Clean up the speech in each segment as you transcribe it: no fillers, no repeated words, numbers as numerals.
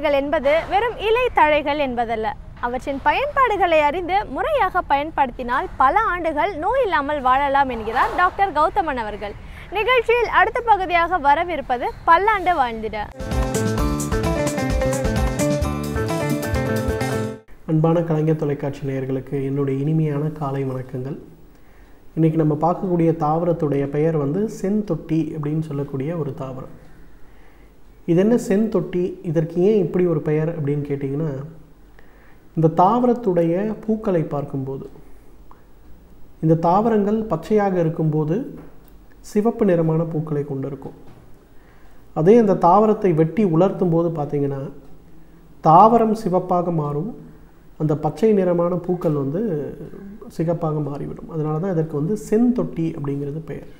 தழைகள் என்பது வெறும் இலை தழைகள் என்பதல்ல. அவற்றின் பயன்பாடுகளை அறிந்து முறையாக பயன்படுத்தினால் பல ஆண்டுகள் நோய் இல்லாமல் வாழலாம் என்கிறார் டாக்டர் கௌதமன் அவர்கள். நிகழ்ச்சியில் அடுத்த பகுதியாக வரவிருப்பது பல்லாண்டு வாழ்ந்திட. அன்பான கலைஞர் தொலைக்காட்சி நேயர்களுக்கு என்னுடைய இனிமையான காலை வணக்கங்கள். இன்றைக்கி நம்ம பார்க்கக்கூடிய தாவரத்துடைய பெயர் செந்தொட்டி அப்படின்னு சொல்லக்கூடிய ஒரு தாவரம். இது என்ன செந்தொட்டி, இதற்கு ஏன் இப்படி ஒரு பெயர் அப்படின்னு கேட்டிங்கன்னா, இந்த தாவரத்துடைய பூக்களை பார்க்கும்போது, இந்த தாவரங்கள் பச்சையாக இருக்கும்போது சிவப்பு நிறமான பூக்களை கொண்டு இருக்கும். அதே அந்த தாவரத்தை வெட்டி உலர்த்தும் போது பார்த்திங்கன்னா தாவரம் சிவப்பாக மாறும், அந்த பச்சை நிறமான பூக்கள் சிகப்பாக மாறிவிடும். அதனால தான் இதற்கு செந்தொட்டி அப்படிங்கிறது பெயர்.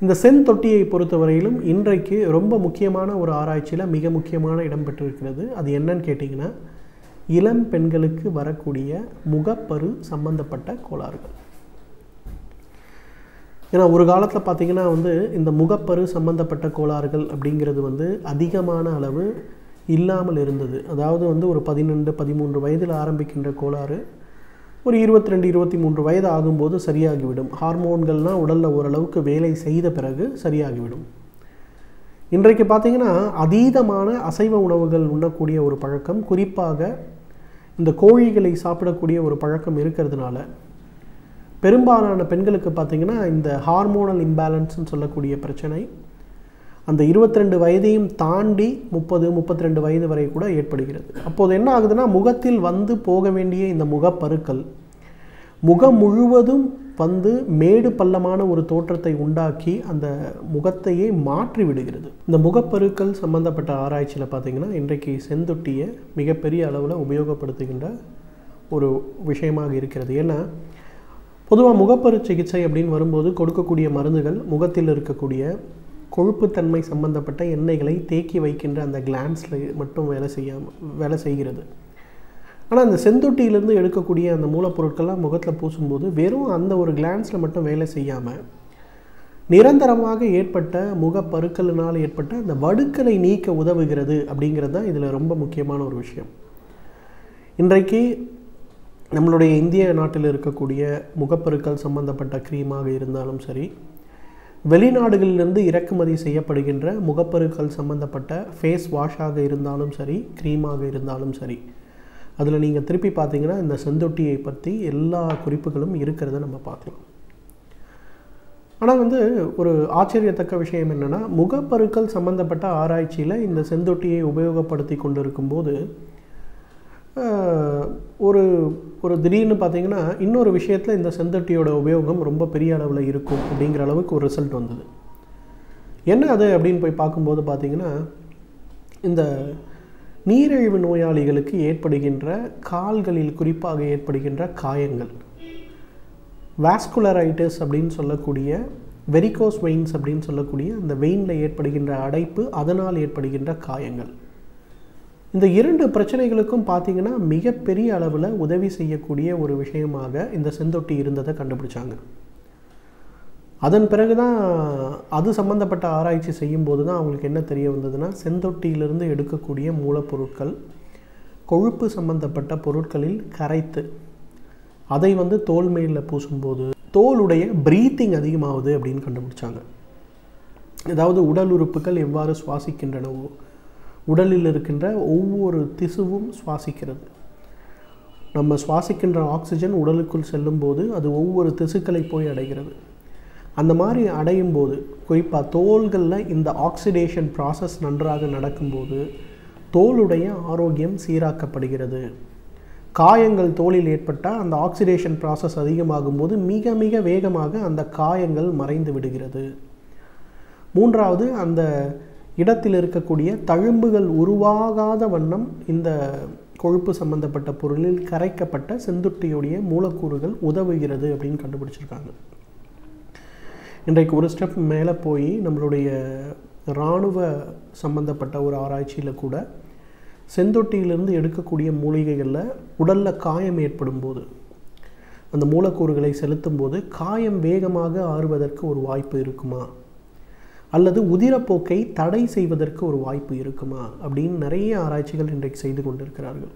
இந்த செந்தொட்டியை பொறுத்தவரையிலும் இன்றைக்கு ரொம்ப முக்கியமான ஒரு ஆராய்ச்சியில் மிக முக்கியமான இடம் பெற்றிருக்கிறது. அது என்னன்னு கேட்டிங்கன்னா, இளம் பெண்களுக்கு வரக்கூடிய முகப்பரு சம்பந்தப்பட்ட கோளாறுகள். ஏன்னா ஒரு காலத்தில் பார்த்திங்கன்னா இந்த முகப்பரு சம்பந்தப்பட்ட கோளாறுகள் அப்படிங்கிறது அதிகமான அளவு இல்லாமல் இருந்தது. அதாவது ஒரு 12-13 வயதில் ஆரம்பிக்கின்ற கோளாறு ஒரு 22-23 வயது ஆகும்போது சரியாகிவிடும். ஹார்மோன்கள்லாம் உடலில் ஓரளவுக்கு வேலை செய்த பிறகு சரியாகிவிடும். இன்றைக்கு பார்த்திங்கன்னா அதீதமான அசைவ உணவுகள் உண்ணக்கூடிய ஒரு பழக்கம், குறிப்பாக இந்த கோழிகளை சாப்பிடக்கூடிய ஒரு பழக்கம் இருக்கிறதுனால பெரும்பாலான பெண்களுக்கு பார்த்திங்கன்னா இந்த ஹார்மோனல் இம்பேலன்ஸ்னு சொல்லக்கூடிய பிரச்சனை அந்த 22 வயதையும் தாண்டி 30-32 வயது வரை கூட ஏற்படுகிறது. அப்போது என்ன ஆகுதுன்னா, முகத்தில் போக வேண்டிய இந்த முகப்பருக்கள் முகம் முழுவதும் மேடு பள்ளமான ஒரு தோற்றத்தை உண்டாக்கி அந்த முகத்தையே மாற்றி விடுகிறது. இந்த முகப்பருக்கள் சம்பந்தப்பட்ட ஆராய்ச்சியில் பார்த்திங்கன்னா இன்றைக்கு செந்தொட்டியை மிகப்பெரிய அளவில் உபயோகப்படுத்துகின்ற ஒரு விஷயமாக இருக்கிறது. ஏன்னா பொதுவாக முகப்பரு சிகிச்சை அப்படின்னு வரும்போது கொடுக்கக்கூடிய மருந்துகள் முகத்தில் இருக்கக்கூடிய கொழுப்புத்தன்மை சம்பந்தப்பட்ட எண்ணெய்களை தேக்கி வைக்கின்ற அந்த கிளான்ஸில் மட்டும் வேலை செய்கிறது. ஆனால் அந்த செந்தொட்டியிலேருந்து எடுக்கக்கூடிய அந்த மூலப்பொருட்கள்லாம் முகத்தில் பூசும்போது வெறும் அந்த ஒரு கிளான்ஸில் மட்டும் வேலை செய்யாமல் நிரந்தரமாக ஏற்பட்ட முகப்பருக்களினால் ஏற்பட்ட அந்த வடுக்களை நீக்க உதவுகிறது அப்படிங்கிறது தான் இதில் ரொம்ப முக்கியமான ஒரு விஷயம். இன்றைக்கு நம்மளுடைய இந்திய நாட்டில் இருக்கக்கூடிய முகப்பருக்கள் சம்பந்தப்பட்ட க்ரீமாக இருந்தாலும் சரி, வெளிநாடுகளிலிருந்து இறக்குமதி செய்யப்படுகின்ற முகப்பருக்கள் சம்பந்தப்பட்ட ஃபேஸ் வாஷாக இருந்தாலும் சரி, க்ரீமாக இருந்தாலும் சரி, அதில் நீங்கள் திருப்பி பார்த்தீங்கன்னா இந்த செந்தொட்டியை பற்றி எல்லா குறிப்புகளும் இருக்கிறத நம்ம பார்க்கலாம். ஆனால் ஒரு ஆச்சரியத்தக்க விஷயம் என்னென்னா, முகப்பருக்கள் சம்பந்தப்பட்ட ஆராய்ச்சியில் இந்த செந்தொட்டியை உபயோகப்படுத்தி கொண்டிருக்கும்போது ஒரு திடீர்னு பார்த்திங்கன்னா இன்னொரு விஷயத்தில் இந்த செந்தொட்டியோட உபயோகம் ரொம்ப பெரிய அளவில் இருக்கும் அப்படிங்கிற அளவுக்கு ஒரு ரிசல்ட் வந்தது. என்ன அது அப்படின்னு போய் பார்க்கும்போது பார்த்திங்கன்னா, இந்த நீரிழிவு நோயாளிகளுக்கு ஏற்படுகின்ற கால்களில் குறிப்பாக ஏற்படுகின்ற காயங்கள், வாஸ்குலரைட்டிஸ் அப்படின்னு சொல்லக்கூடிய, வெரிகோஸ் வெயின்ஸ் அப்படின்னு சொல்லக்கூடிய அந்த வெயினில் ஏற்படுகின்ற அடைப்பு, அதனால் ஏற்படுகின்ற காயங்கள், இந்த 2 பிரச்சனைகளுக்கும் பார்த்திங்கன்னா மிகப்பெரிய அளவில் உதவி செய்யக்கூடிய ஒரு விஷயமாக இந்த செந்தொட்டி இருந்ததை கண்டுபிடிச்சாங்க. அதன் பிறகு தான் அது சம்மந்தப்பட்ட ஆராய்ச்சி செய்யும்போது தான் அவங்களுக்கு என்ன தெரிய வந்ததுன்னா, செந்தொட்டியிலிருந்து எடுக்கக்கூடிய மூலப்பொருட்கள் கொழுப்பு சம்பந்தப்பட்ட பொருட்களில் கரைத்து அதை தோல் மேலில் பூசும்போது தோலுடைய ப்ரீத்திங் அதிகமாகுது அப்படின்னு கண்டுபிடிச்சாங்க. அதாவது உடல் உறுப்புகள் எவ்வாறு சுவாசிக்கின்றனவோ, உடலில் இருக்கின்ற ஒவ்வொரு திசுவும் சுவாசிக்கிறது. நம்ம சுவாசிக்கின்ற ஆக்சிஜன் உடலுக்குள் செல்லும்போது அது ஒவ்வொரு திசுக்களை போய் அடைகிறது. அந்த மாதிரி அடையும் போது, குறிப்பாக தோள்களில் இந்த ஆக்சிடேஷன் ப்ராசஸ் நன்றாக நடக்கும்போது தோலுடைய ஆரோக்கியம் சீராக்கப்படுகிறது. காயங்கள் தோலில் ஏற்பட்டால் அந்த ஆக்சிடேஷன் ப்ராசஸ் அதிகமாகும் போது மிக மிக வேகமாக அந்த காயங்கள் மறைந்து விடுகிறது. 3வது, அந்த இடத்தில் இருக்கக்கூடிய தழும்புகள் உருவாகாத வண்ணம் இந்த கொழுப்பு சம்பந்தப்பட்ட பொருளில் கரைக்கப்பட்ட செந்தொட்டியுடைய மூலக்கூறுகள் உதவுகிறது அப்படின்னு கண்டுபிடிச்சிருக்காங்க. இன்றைக்கு ஒரு ஸ்டெப் மேலே போய் நம்மளுடைய இராணுவ சம்பந்தப்பட்ட ஒரு ஆராய்ச்சியில் கூட செந்தொட்டியிலிருந்து எடுக்கக்கூடிய மூலிகைகளில் உடலில் காயம் ஏற்படும் போது அந்த மூலக்கூறுகளை செலுத்தும் போது காயம் வேகமாக ஆறுவதற்கு ஒரு வாய்ப்பு இருக்குமா, அல்லது உதிரப்போக்கை தடை செய்வதற்கு ஒரு வாய்ப்பு இருக்குமா அப்படின்னு நிறைய ஆராய்ச்சிகள் இன்றைக்கு செய்து கொண்டிருக்கிறார்கள்.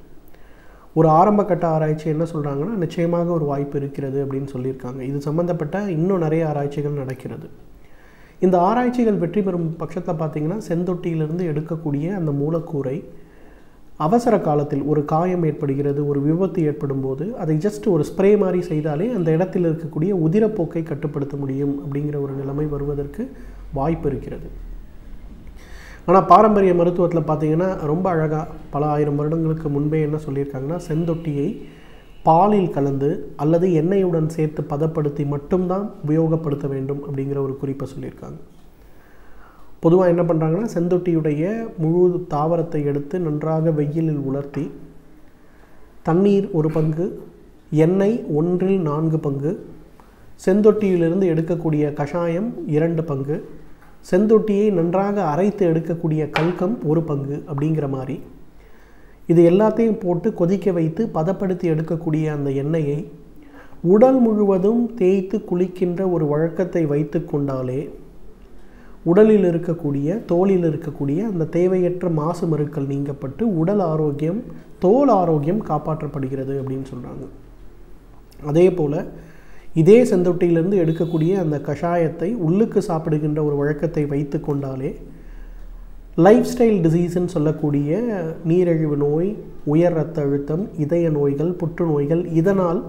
ஒரு ஆரம்பகட்ட ஆராய்ச்சி என்ன சொல்கிறாங்கன்னா, நிச்சயமாக ஒரு வாய்ப்பு இருக்கிறது அப்படின்னு சொல்லியிருக்காங்க. இது சம்மந்தப்பட்ட இன்னும் நிறைய ஆராய்ச்சிகள் நடக்கிறது. இந்த ஆராய்ச்சிகள் வெற்றி பெறும் பட்சத்தில் பார்த்திங்கன்னா, செந்தொட்டியிலிருந்து எடுக்கக்கூடிய அந்த மூலக்கூறை அவசர காலத்தில் ஒரு காயம் ஏற்படுகிறது, ஒரு விபத்து ஏற்படும் போது அதை ஜஸ்ட் ஒரு ஸ்ப்ரே மாதிரி செய்தாலே அந்த இடத்தில் இருக்கக்கூடிய உதிரப்போக்கை கட்டுப்படுத்த முடியும் அப்படிங்கிற ஒரு நிலைமை வருவதற்கு வாய்ப்பு இருக்கிறது. ஆனால் பாரம்பரிய மருத்துவத்தில் பார்த்திங்கன்னா ரொம்ப அழகாக பல ஆயிரம் வருடங்களுக்கு முன்பே என்ன சொல்லியிருக்காங்கன்னா, செந்தொட்டியை பாலில் கலந்து அல்லது எண்ணெயுடன் சேர்த்து பதப்படுத்தி மட்டும்தான் உபயோகப்படுத்த வேண்டும் அப்படிங்கிற ஒரு குறிப்பை சொல்லியிருக்காங்க. பொதுவாக என்ன பண்ணுறாங்கன்னா, செந்தொட்டியுடைய முழு தாவரத்தை எடுத்து நன்றாக வெயிலில் உலர்த்தி தண்ணீர் 1 பங்கு, எண்ணெய் 1/4 பங்கு, செந்தொட்டியிலிருந்து எடுக்கக்கூடிய கஷாயம் 2 பங்கு, செந்தொட்டியை நன்றாக அரைத்து எடுக்கக்கூடிய கல்கம் 1 பங்கு அப்படிங்கிற மாதிரி இது எல்லாத்தையும் போட்டு கொதிக்க வைத்து பதப்படுத்தி எடுக்கக்கூடிய அந்த எண்ணெயை உடல் முழுவதும் தேய்த்து குளிக்கின்ற ஒரு வழக்கத்தை வைத்து கொண்டாலே உடலில் இருக்கக்கூடிய தோலில் இருக்கக்கூடிய அந்த தேவையற்ற மாசு மருக்கள் நீங்கப்பட்டு உடல் ஆரோக்கியம், தோல் ஆரோக்கியம் காப்பாற்றப்படுகிறது அப்படின்னு சொல்கிறாங்க. அதே போல் இதே செந்தொட்டியிலிருந்து எடுக்கக்கூடிய அந்த கஷாயத்தை உள்ளுக்கு சாப்பிடுகின்ற ஒரு வழக்கத்தை வைத்து கொண்டாலே லைஃப் ஸ்டைல் டிசீஸ்ன்னு சொல்லக்கூடிய நீரிழிவு நோய், உயர் இரத்த அழுத்தம், இதய நோய்கள், புற்றுநோய்கள், இதனால்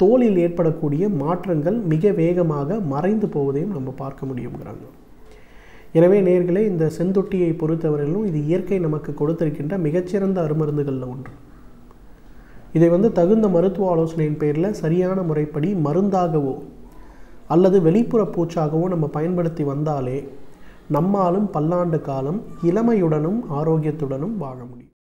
தோலில் ஏற்படக்கூடிய மாற்றங்கள் மிக வேகமாக மறைந்து போவதையும் நம்ம பார்க்க முடியுங்கிறாங்க. எனவே நேயர்களே, இந்த செந்தொட்டியை பொறுத்தவரையிலும் இது இயற்கை நமக்கு கொடுத்திருக்கின்ற மிகச்சிறந்த அருமருந்துகளில் ஒன்று. இதை தகுந்த மருத்துவ ஆலோசனையின் பேரில் சரியான முறைப்படி மருந்தாகவோ அல்லது வெளிப்புற பூச்சாகவோ நம்ம பயன்படுத்தி வந்தாலே நம்மாலும் பல்லாண்டு காலம் இளமையுடனும் ஆரோக்கியத்துடனும் வாழ முடியும்.